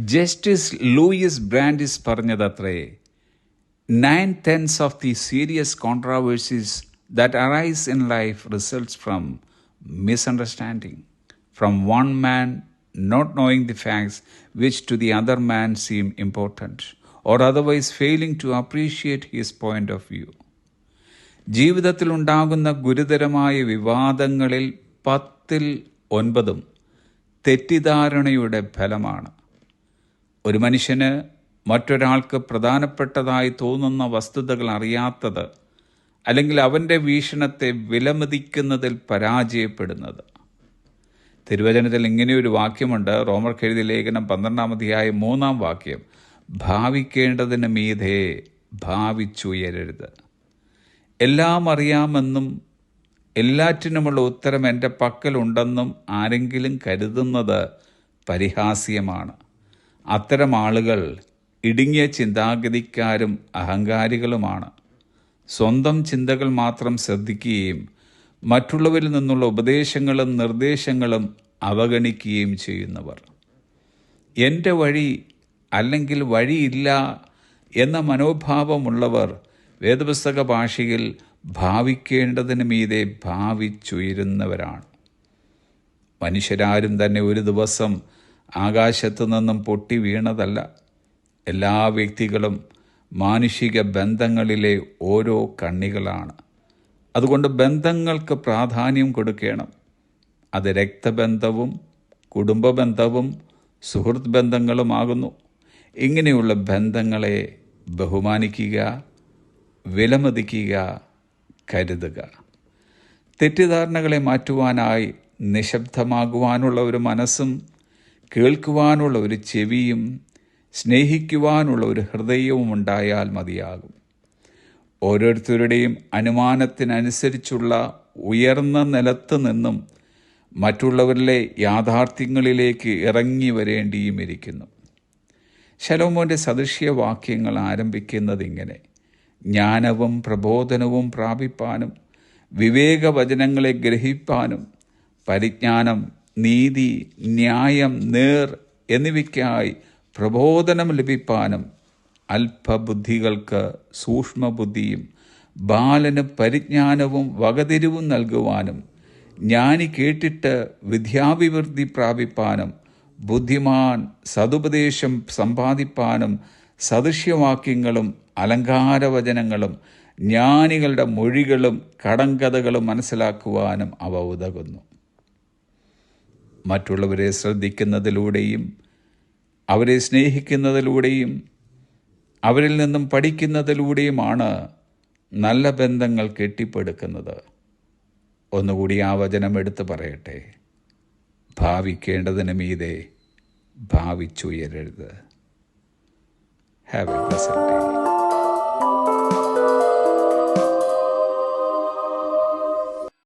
Justice Louis Brandeis പറഞ്ഞതത്രേ, 9/10 of the serious controversies that arise in life results from misunderstanding, from one man not knowing the facts which to the other man seem important, or otherwise failing to appreciate his point of view. ജീവിതത്തിൽ ഉണ്ടാകുന്ന ഗുരുതരമായ വിവാദങ്ങളിൽ 10-9 തെറ്റിദ്ധാരണയുടെ ഫലമാണ്. ഒരു മനുഷ്യന് മറ്റൊരാൾക്ക് പ്രധാനപ്പെട്ടതായി തോന്നുന്ന വസ്തുതകൾ അറിയാത്തത്, അല്ലെങ്കിൽ അവൻ്റെ വീക്ഷണത്തെ വിലമതിക്കുന്നതിൽ പരാജയപ്പെടുന്നത്. തിരുവചനത്തിൽ ഇങ്ങനെയൊരു വാക്യമുണ്ട്. റോമർക്ക് എഴുതിയ ലേഖനം 12-3 ഭാവിക്കേണ്ടതിന് മീതെ ഭാവിച്ചുയരരുത്. എല്ലാം അറിയാമെന്നും എല്ലാറ്റിനുമുള്ള ഉത്തരം എൻ്റെ പക്കലുണ്ടെന്നും ആരെങ്കിലും കരുതുന്നത് പരിഹാസ്യമാണ്. അത്തരം ആളുകൾ ഇടുങ്ങിയ ചിന്താഗതിക്കാരും അഹങ്കാരികളുമാണ്. സ്വന്തം ചിന്തകൾ മാത്രം ശ്രദ്ധിക്കുകയും മറ്റുള്ളവരിൽ നിന്നുള്ള ഉപദേശങ്ങളും നിർദ്ദേശങ്ങളും അവഗണിക്കുകയും ചെയ്യുന്നവർ. എൻ്റെ വഴി അല്ലെങ്കിൽ വഴിയില്ല എന്ന മനോഭാവമുള്ളവർ വേദപുസ്തക ഭാഷയിൽ ഭാവിക്കേണ്ടതിന് മീതെ ഭാവിച്ചുയരുന്നവരാണ്. മനുഷ്യരാരും തന്നെ ഒരു ദിവസം ആകാശത്തു നിന്നും പൊട്ടി വീണതല്ല. എല്ലാ വ്യക്തികളും മാനുഷിക ബന്ധങ്ങളിലെ ഓരോ കണ്ണികളാണ്. അതുകൊണ്ട് ബന്ധങ്ങൾക്ക് പ്രാധാന്യം കൊടുക്കണം. അത് രക്തബന്ധവും കുടുംബ ബന്ധവും സുഹൃത്ത് ബന്ധങ്ങളുമാകുന്നു. ഇങ്ങനെയുള്ള ബന്ധങ്ങളെ ബഹുമാനിക്കുക, വിലമതിക്കുക, കരുതുക. തെറ്റിദ്ധാരണകളെ മാറ്റുവാനായി നിശബ്ദമാകുവാനുള്ള ഒരു മനസ്സും, കേൾക്കുവാനുള്ള ഒരു ചെവിയും, സ്നേഹിക്കുവാനുള്ള ഒരു ഹൃദയവും ഉണ്ടായാൽ മതിയാകും. ഓരോരുത്തരുടെയും അനുമാനത്തിനനുസരിച്ചുള്ള ഉയർന്ന നിലത്ത് നിന്നും മറ്റുള്ളവരിലെ യാഥാർത്ഥ്യങ്ങളിലേക്ക് ഇറങ്ങി വരേണ്ടിയും ഇരിക്കുന്നു. ശലോമോൻ്റെ സദൃശ്യവാക്യങ്ങൾ ആരംഭിക്കുന്നത് ഇങ്ങനെ: ജ്ഞാനവും പ്രബോധനവും പ്രാപിപ്പാനും വിവേകവചനങ്ങളെ ഗ്രഹിപ്പാനും പരിജ്ഞാനം, നീതി, ന്യായം, നേർ എന്നിവയ്ക്കായി പ്രബോധനം ലഭിപ്പാനും അല്പബുദ്ധികൾക്ക് സൂക്ഷ്മബുദ്ധിയും ബാലന് പരിജ്ഞാനവും വകതിരിവും നൽകുവാനും ജ്ഞാനി കേട്ടിട്ട് വിദ്യാഭിവൃദ്ധി പ്രാപിപ്പാനും ബുദ്ധിമാൻ സതുപദേശം സമ്പാദിപ്പാനും സദൃശ്യവാക്യങ്ങളും അലങ്കാരവചനങ്ങളും ജ്ഞാനികളുടെ മൊഴികളും കടങ്കഥകളും മനസ്സിലാക്കുവാനും അവ ഉതകുന്നു. മറ്റുള്ളവരെ ശ്രദ്ധിക്കുന്നതിലൂടെയും അവരെ സ്നേഹിക്കുന്നതിലൂടെയും അവരിൽ നിന്നും പഠിക്കുന്നതിലൂടെയുമാണ് നല്ല ബന്ധങ്ങൾ കെട്ടിപ്പടുക്കുന്നത്. ഒന്നുകൂടി ആ വചനം എടുത്തു പറയട്ടെ: ഭാവിക്കേണ്ടതിന് മീതെ ഭാവിച്ചുയരരുത്. Have a blessed day.